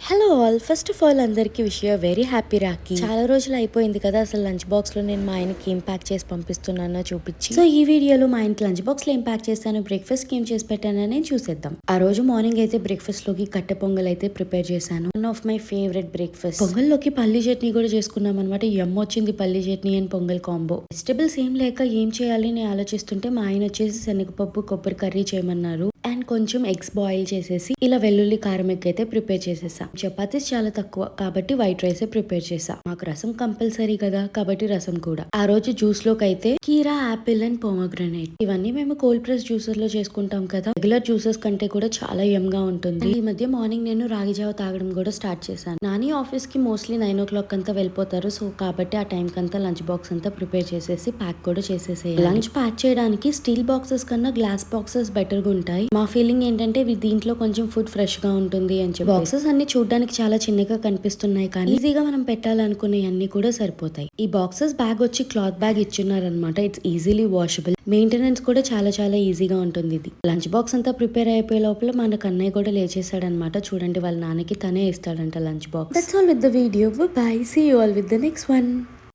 Hello all, first of all అందరికీ wish you very happy Rakhi. చాలా రోజులు అయిపోయింది కదా అసలు లంచ్ బాక్స్ లో నేను మా ఆయనకి ఏం ప్యాక్ చేసి పంపిస్తున్నానో చూపించి. సో ఈ వీడియోలో మా ఆయనకి లంచ్ బాక్స్ లో ఏం ప్యాక్ చేస్తాను, బ్రేక్ఫాస్ట్ కి ఏం చేసి పెట్టానని చూసేద్దాం. ఆ రోజు మార్నింగ్ అయితే బ్రేక్ఫాస్ట్ లోకి కట్టె పొంగల్ అయితే ప్రిపేర్ చేశాను. One of my favourite breakfast. పొంగల్లోకి పల్లి చట్నీ కూడా చేసుకున్నాం అనమాట. వచ్చింది పల్లి chutney and Pongal combo. Vegetables ఏం లేక ఏం చేయాలి నేను ఆలోచిస్తుంటే మా ఆయన వచ్చేసి శనగపప్పు కొబ్బరి కర్రీ చేయమన్నారు. అండ్ కొంచెం ఎగ్స్ బాయిల్ చేసేసి ఇలా వెల్లుల్లి కారం ఎగ్ అయితే ప్రిపేర్ చేసేసా. చపాతీస్ చాలా తక్కువ కాబట్టి వైట్ రైస్ ప్రిపేర్ చేసా. మాకు రసం కంపల్సరీ కదా కాబట్టి రసం కూడా. ఆ రోజు జ్యూస్ లోకి అయితే కీరా, యాపిల్ అండ్ పోమగ్రనేట్ ఇవన్నీ మేము కోల్డ్ ప్రెస్ జ్యూసర్ లో చేసుకుంటాం కదా. రెగ్యులర్ జ్యూసెస్ కంటే కూడా చాలా ఎమ్ గా ఉంటుంది. ఈ మధ్య మార్నింగ్ నేను రాగి జావ తాగడం కూడా స్టార్ట్ చేశాను. నాని ఆఫీస్ కి మోస్ట్లీ 9 o'clock అంతా వెళ్ళిపోతారు. సో కాబట్టి ఆ టైం కంతా లంచ్ బాక్స్ అంతా ప్రిపేర్ చేసేసి ప్యాక్ కూడా చేసేసేయాలి. లంచ్ ప్యాక్ చేయడానికి స్టీల్ బాక్సెస్ కన్నా గ్లాస్ బాక్సెస్ బెటర్ గా ఉంటాయి. మా ఫీలింగ్ ఏంటంటే దీంట్లో కొంచెం ఫుడ్ ఫ్రెష్ గా ఉంటుంది అని చెప్పి. బాక్సెస్ అన్ని చూడడానికి చాలా చిన్నగా కనిపిస్తున్నాయి కానీ ఈజీగా మనం పెట్టాలనుకునే అన్ని కూడా సరిపోతాయి. ఈ బాక్సెస్ బ్యాగ్ వచ్చి క్లాత్ బ్యాగ్ ఇచ్చున్నారనమాట. It's easily washable. మెయింటెనెన్స్ కూడా చాలా చాలా ఈజీగా ఉంటుంది. ఇది లంచ్ బాక్స్ అంతా ప్రిపేర్ అయిపోయే లోపల మన కన్నయ్య కూడా లేచేసాడనమాట. చూడండి వాళ్ళ నాన్నకి తనే ఇస్తాడంట lunch box. That's all with the video. Bye, see you all with the next one.